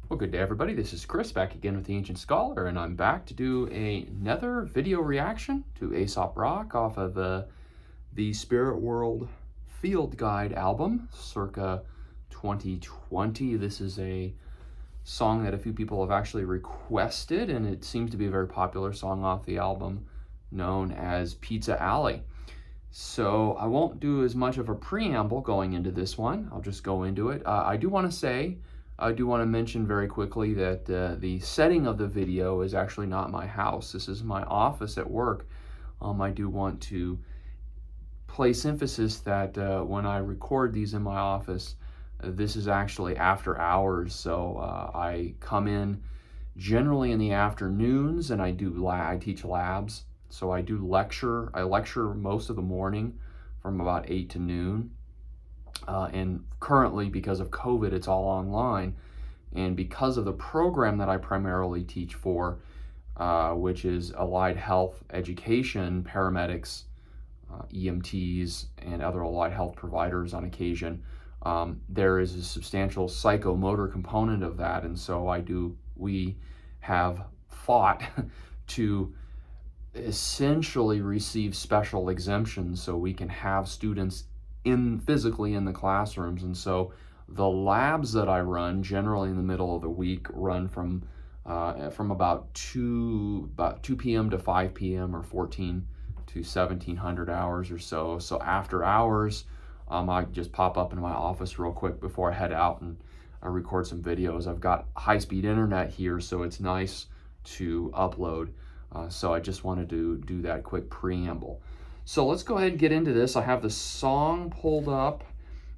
Well, good day, everybody. This is Chris back again with the Ancient Scholar, and I'm back to do another video reaction to Aesop Rock off of the Spirit World Field Guide album, circa 2020. This is a song that a few people have actually requested, and it seems to be a very popular song off the album known as Pizza Alley. So I won't do as much of a preamble going into this one. I'll just go into it. I do want to mention very quickly that the setting of the video is actually not my house. This is my office at work. I do want to place emphasis that when I record these in my office, this is actually after hours. So I come in generally in the afternoons, and I teach labs. So I lecture most of the morning from about 8 to noon. And currently, because of COVID, it's all online. And because of the program that I primarily teach for, which is allied health education, paramedics, EMTs, and other allied health providers on occasion, there is a substantial psychomotor component of that. And so we have fought to essentially receive special exemptions so we can have students physically in the classrooms. And so the labs that I run generally in the middle of the week run from about 2 p.m. to 5 p.m. or 14 to 1700 hours or so. So after hours, I just pop up into my office real quick before I head out, and I record some videos. I've got high-speed internet here, so it's nice to upload. So I just wanted to do that quick preamble. So let's go ahead and get into this. I have the song pulled up,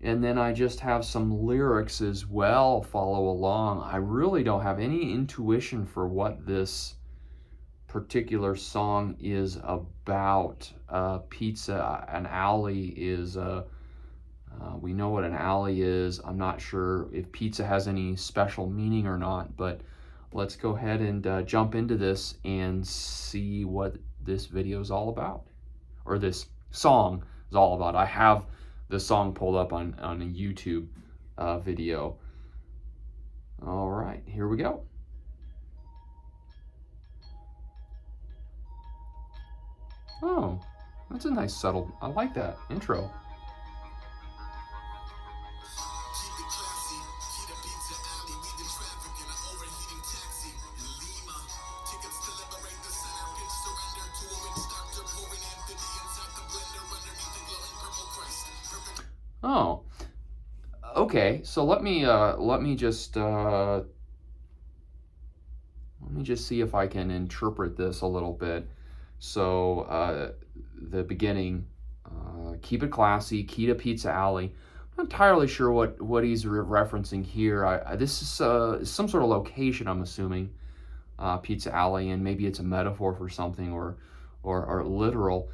and then I just have some lyrics as well. Follow along. I really don't have any intuition for what this particular song is about. An alley is, we know what an alley is. I'm not sure if pizza has any special meaning or not, but let's go ahead and jump into this and see what this video is all about, or this song is all about. I have the song pulled up on a YouTube video. All right, here we go. Oh, that's a nice subtle, I like that intro. Oh, okay. So let me just see if I can interpret this a little bit. So the beginning, keep it classy, key to Pizza Alley. I'm not entirely sure what he's referencing here. This is some sort of location, I'm assuming, Pizza Alley, and maybe it's a metaphor for something or literal.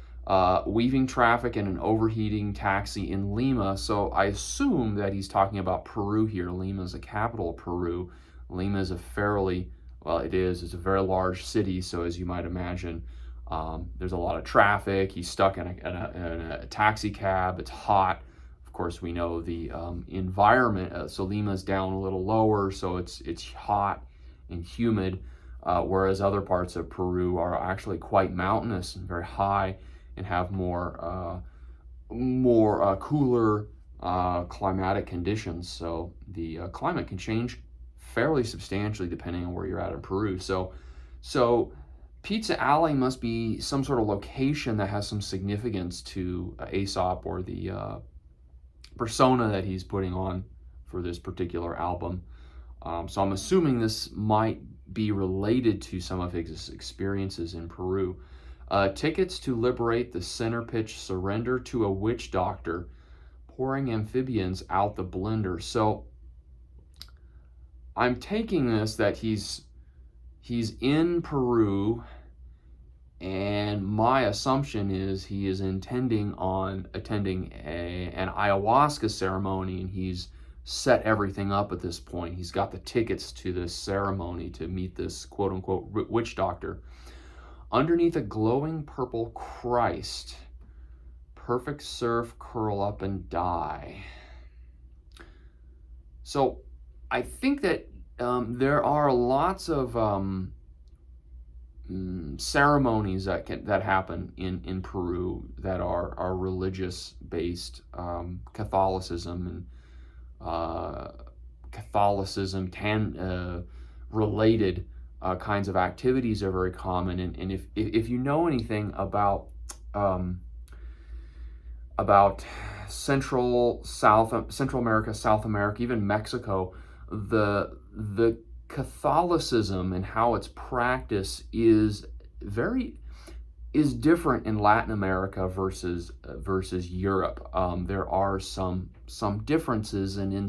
Weaving traffic in an overheating taxi in Lima. So I assume that he's talking about Peru here. Lima is the capital of Peru. Lima is it's a very large city. So as you might imagine, there's a lot of traffic. He's stuck in a taxi cab. It's hot. Of course, we know the environment. So Lima's down a little lower, so it's hot and humid, whereas other parts of Peru are actually quite mountainous and very high, and have more cooler climatic conditions. So the climate can change fairly substantially depending on where you're at in Peru. So Pizza Alley must be some sort of location that has some significance to Aesop, or the persona that he's putting on for this particular album. So I'm assuming this might be related to some of his experiences in Peru. Tickets to liberate the center pitch surrender to a witch doctor, pouring amphibians out the blender. So I'm taking this that he's in Peru, and my assumption is he is intending on attending an ayahuasca ceremony, and he's set everything up at this point. He's got the tickets to this ceremony to meet this quote-unquote witch doctor. Underneath a glowing purple Christ, perfect surf, curl up and die. So I think that there are lots of ceremonies that happen in Peru that are religious based. Catholicism and related kinds of activities are very common. And if you know anything about Central America, South America, even Mexico, the Catholicism and how it's practiced is different in Latin America versus Europe. There are some differences, and in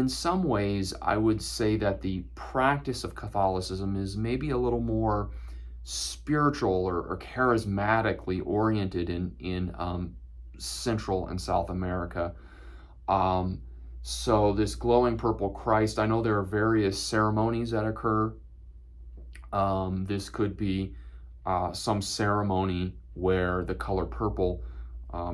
some ways, I would say that the practice of Catholicism is maybe a little more spiritual or charismatically oriented in Central and South America. So this glowing purple Christ, I know there are various ceremonies that occur. This could be some ceremony where the color purple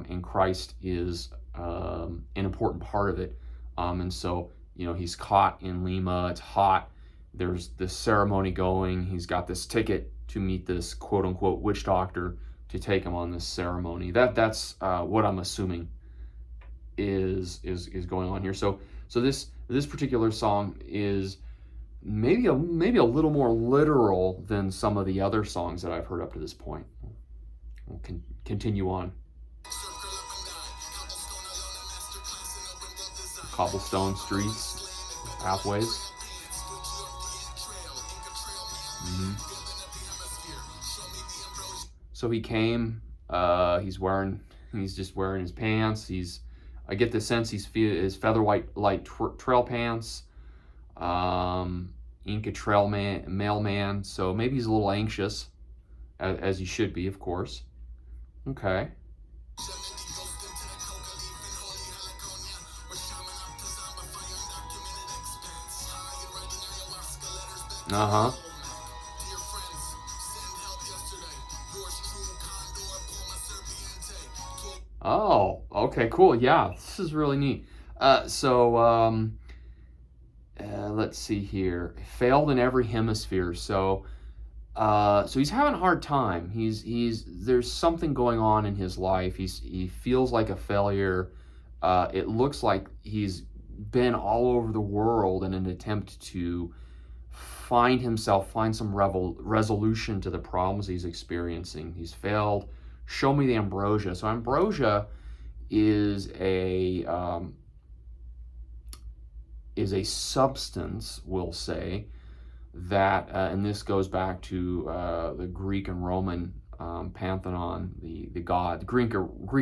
in Christ is an important part of it. And so, he's caught in Lima, it's hot, there's this ceremony going, he's got this ticket to meet this quote unquote witch doctor to take him on this ceremony. That's what I'm assuming is going on here. So this particular song is maybe a little more literal than some of the other songs that I've heard up to this point. We'll continue on. Cobblestone streets, pathways. So he came. He's just wearing his pants. I get the sense his feather white light trail pants. Inca trail mailman. So maybe he's a little anxious, as he should be, of course. Okay. Uh-huh. Oh, okay, cool. Yeah, this is really neat. Let's see here. Failed in every hemisphere. So he's having a hard time. There's something going on in his life. He feels like a failure. It looks like he's been all over the world in an attempt to find some resolution to the problems he's experiencing. He's failed. Show me the ambrosia. So ambrosia is a substance, we'll say, that, and this goes back to the Greek and Roman pantheon, the Greek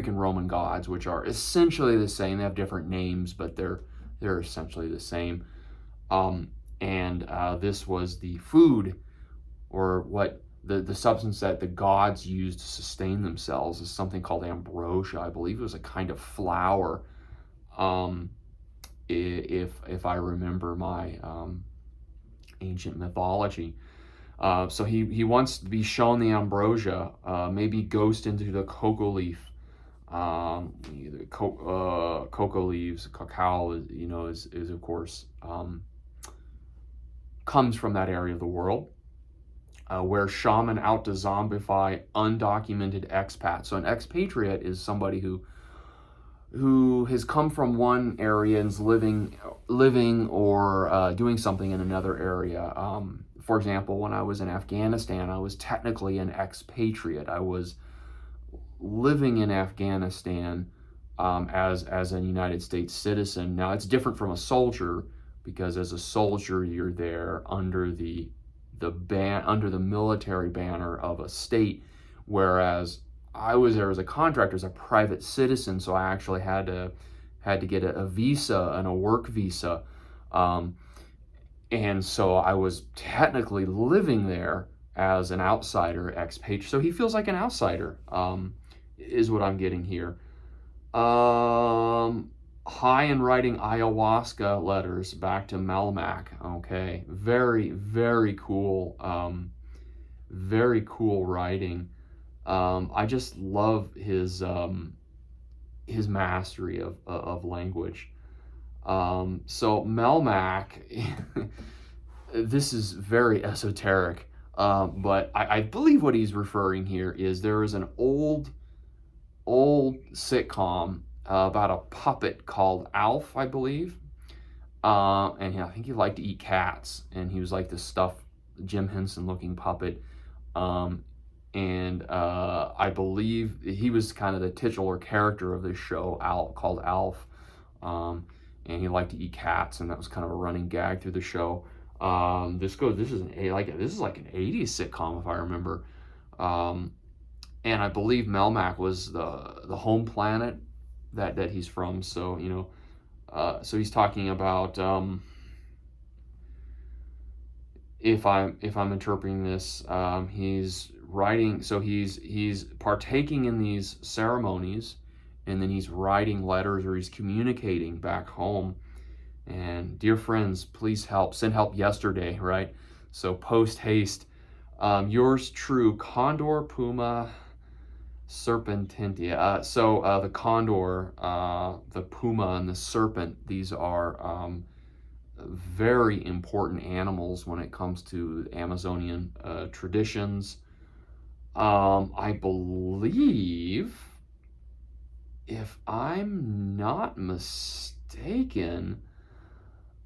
and Roman gods, which are essentially the same. They have different names, but they're essentially the same. And this was the food, or what the substance that the gods used to sustain themselves, is something called ambrosia. I believe it was a kind of flower, if I remember my ancient mythology. So he wants to be shown the ambrosia, maybe ghost into the cocoa leaf. Cocoa leaves, cacao, is of course comes from that area of the world, where shaman out to zombify undocumented expats. So an expatriate is somebody who has come from one area and is living or doing something in another area. For example, when I was in Afghanistan, I was technically an expatriate. I was living in Afghanistan as a United States citizen. Now, it's different from a soldier, because as a soldier, you're there under the military banner of a state, whereas I was there as a contractor, as a private citizen. So I actually had to get a visa and a work visa, and so I was technically living there as an outsider, expatriate. So he feels like an outsider, is what I'm getting here. High in writing ayahuasca letters back to Melmac. Okay, very, very cool. Very cool writing. I just love his mastery of language. So Melmac, this is very esoteric, but I believe what he's referring here is there is an old sitcom about a puppet called Alf, I believe. And I think he liked to eat cats, and he was like this stuffed Jim Henson looking puppet. I believe he was kind of the titular character of this show, called Alf. And he liked to eat cats, and that was kind of a running gag through the show. This is like an 80s sitcom, if I remember. And I believe Melmac was the home planet that he's from. So, you know, so he's talking about, if I'm interpreting this, he's writing. So he's partaking in these ceremonies, and then he's writing letters, or he's communicating back home. And dear friends, please help. Send help yesterday, right? So post haste. Yours true, Condor Puma Serpentintia. The condor, the puma, and the serpent, these are very important animals when it comes to Amazonian traditions. I believe, if I'm not mistaken,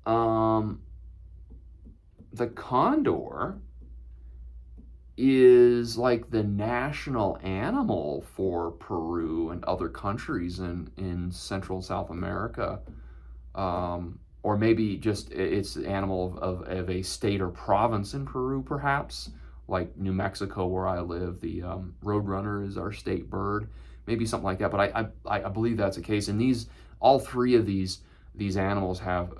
the condor is like the national animal for Peru and other countries in Central and South America. Or maybe just it's the animal of a state or province in Peru, perhaps. Like New Mexico, where I live, the roadrunner is our state bird. Maybe something like that, but I believe that's the case. And all three of these animals have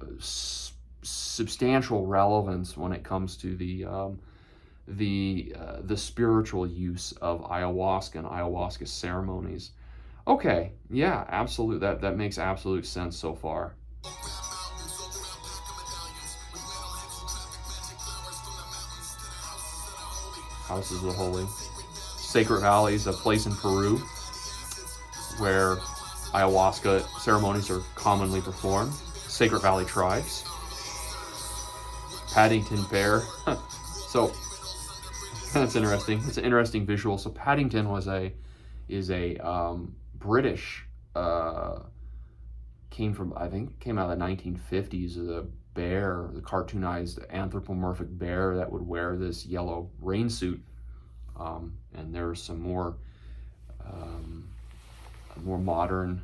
substantial relevance when it comes to the spiritual use of ayahuasca and ayahuasca ceremonies. Okay, yeah, absolutely. That makes absolute sense so far. Houses of the Holy. Sacred Valley is a place in Peru where ayahuasca ceremonies are commonly performed. Sacred Valley tribes. Paddington Bear. So that's interesting. It's an interesting visual. So Paddington is a British, came out of the 1950s as a bear, the cartoonized anthropomorphic bear that would wear this yellow rain suit. And there's some more modern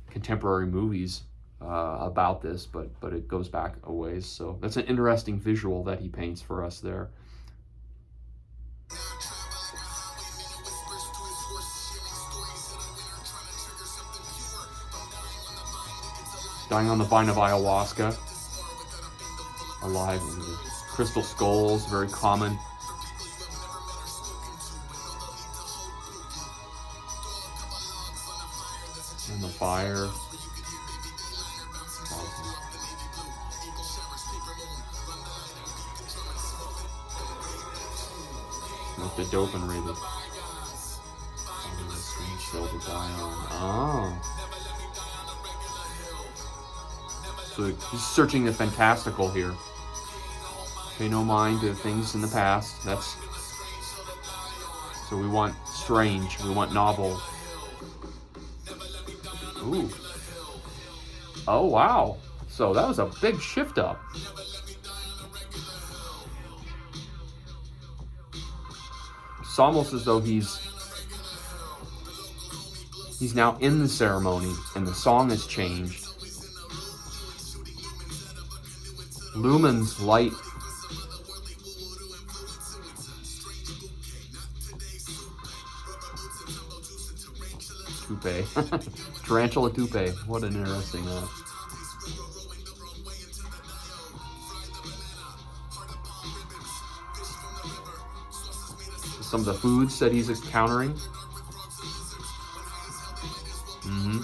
contemporary movies about this, but it goes back a ways. So that's an interesting visual that he paints for us there. Dying on the vine of ayahuasca, alive in the crystal skulls, very common. And the fire. Smoke the dope and read it. Oh. So he's searching the fantastical here. Pay no mind to things in the past. So we want strange, we want novel. Ooh. Oh, wow. So that was a big shift up. It's almost as though he's now in the ceremony and the song has changed. Lumens light. Toupee. Tarantula toupee. What an interesting some of the foods that he's encountering. Mm-hmm.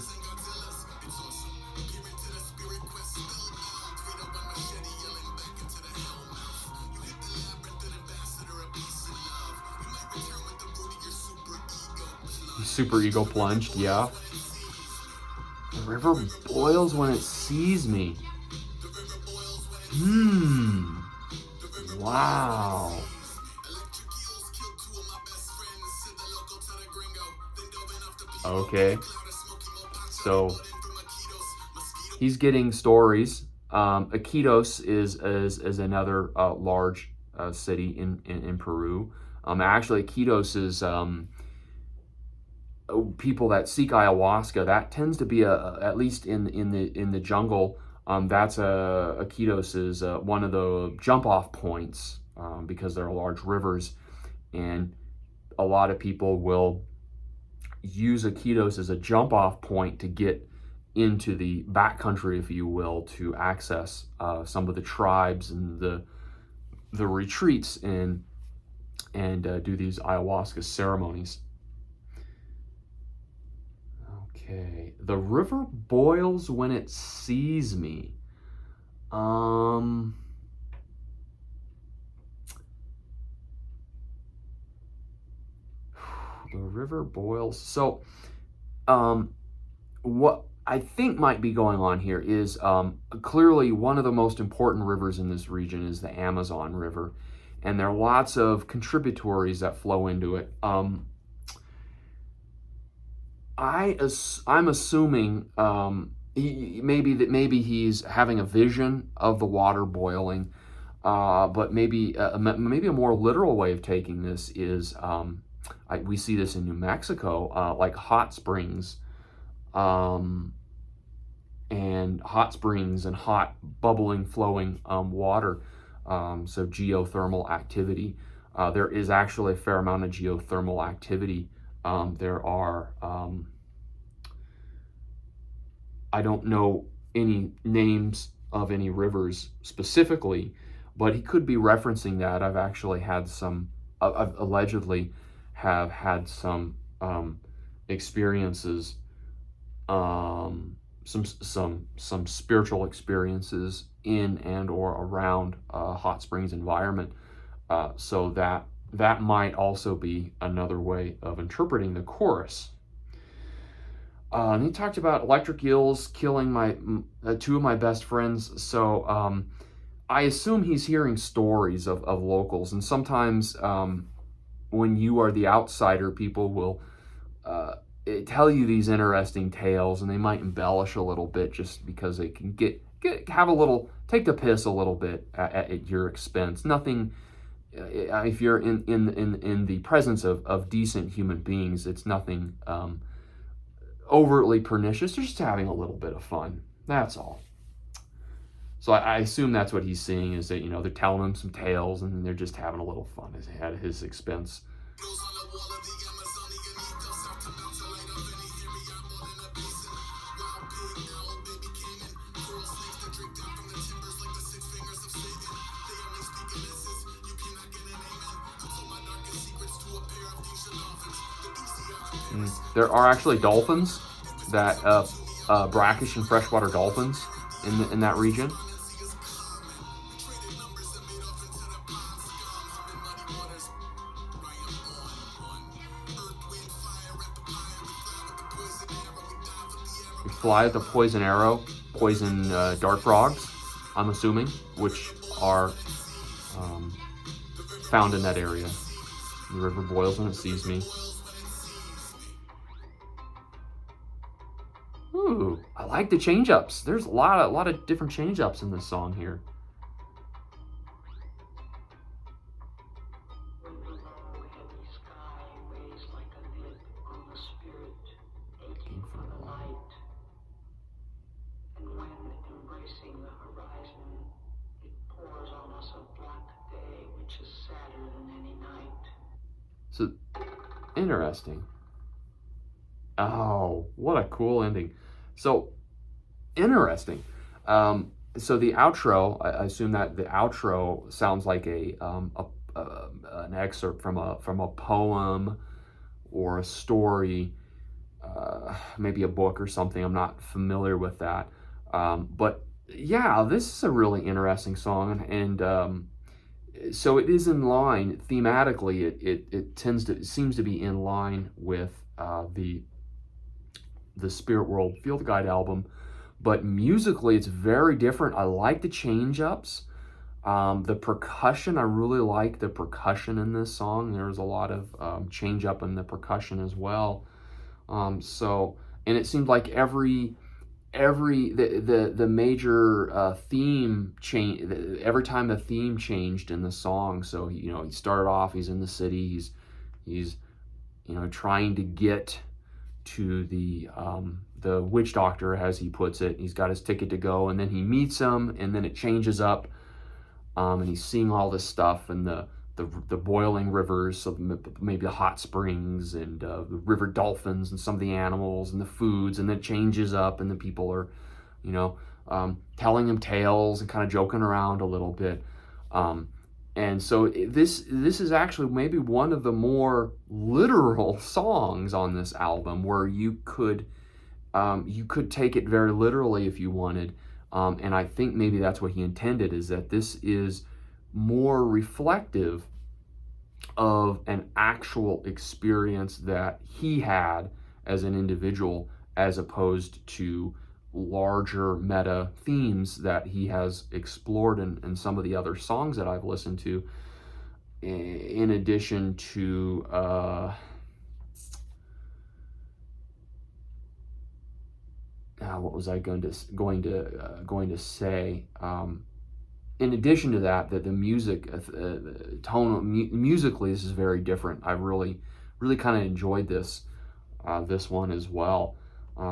Super ego plunged, yeah. The river boils when it sees me. Wow. Okay. So he's getting stories. Iquitos is another large city in Peru. Actually, Iquitos is people that seek ayahuasca. That tends to be at least in the jungle. That's Iquitos is one of the jump off points because there are large rivers, and a lot of people will use Iquitos as a jump off point to get into the backcountry, if you will, to access some of the tribes and the retreats and do these ayahuasca ceremonies. Okay, the river boils when it sees me. The river boils. So, what I think might be going on here is clearly one of the most important rivers in this region is the Amazon River, and there are lots of contributaries that flow into it. I'm assuming maybe he's having a vision of the water boiling, but maybe a more literal way of taking this is we see this in New Mexico, like hot springs, and hot bubbling flowing water, so geothermal activity. There is actually a fair amount of geothermal activity. There are, I don't know any names of any rivers specifically, but he could be referencing that. I've actually had some, I've allegedly have had some experiences, some spiritual experiences in and or around a hot springs environment. So that might also be another way of interpreting the chorus. And he talked about electric eels killing my two of my best friends. So I assume he's hearing stories of locals. And sometimes when you are the outsider, people will tell you these interesting tales, and they might embellish a little bit just because they can have a little, take the piss a little bit at your expense. Nothing. If you're in the presence of decent human beings, it's nothing overtly pernicious. They're just having a little bit of fun. That's all. So I assume that's what he's seeing, is that, you know, they're telling him some tales and they're just having a little fun at his expense. There are actually dolphins, that brackish and freshwater dolphins in that region. We fly with the poison arrow, poison dart frogs, I'm assuming, which are found in that area. The river boils when it sees me. Ooh, I like the change-ups. There's a lot of different change-ups in this song here. So, interesting. Oh, what a cool ending. So, interesting. So the outro, I assume that the outro sounds like an excerpt from a poem or a story, maybe a book or something. I'm not familiar with that. But yeah, this is a really interesting song, and so it is in line thematically. It seems to be in line with the Spirit World Field Guide album, but musically it's very different. I like the change ups. The percussion, I really like the percussion in this song. There's a lot of change up in the percussion as well. And it seemed like the major theme change every time the theme changed in the song. So he started off, he's in the city, he's trying to get to the witch doctor, as he puts it. He's got his ticket to go, and then he meets him, and then it changes up, and he's seeing all this stuff, and the boiling rivers, so maybe the hot springs, and the river dolphins, and some of the animals, and the foods, and then it changes up, and the people are, telling him tales and kind of joking around a little bit. And so this is actually maybe one of the more literal songs on this album, where you could take it very literally if you wanted. And I think maybe that's what he intended, is that this is more reflective of an actual experience that he had as an individual, as opposed to larger meta themes that he has explored in some of the other songs that I've listened to, in addition to what was I going to say? In addition to that, the music musically, this is very different. I really kind of enjoyed this one as well.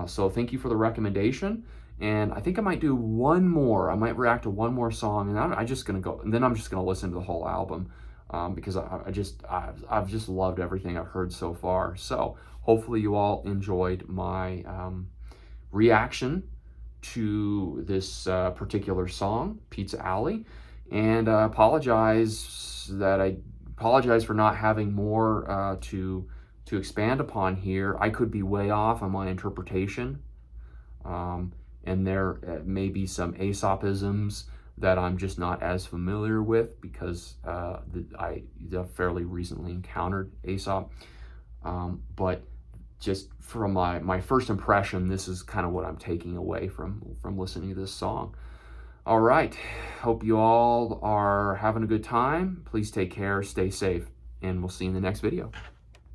So thank you for the recommendation, and I think I might do one more. I might react to one more song, and I'm just gonna go, and then I'm just gonna listen to the whole album, because I've just loved everything I've heard so far. So hopefully you all enjoyed my reaction to this particular song, Pizza Alley, and I apologize for not having more to expand upon here. I could be way off on my interpretation, and there may be some Aesopisms that I'm just not as familiar with, because I fairly recently encountered Aesop, but just from my first impression, this is kind of what I'm taking away from listening to this song. All right, hope you all are having a good time. Please take care, stay safe, and we'll see you in the next video.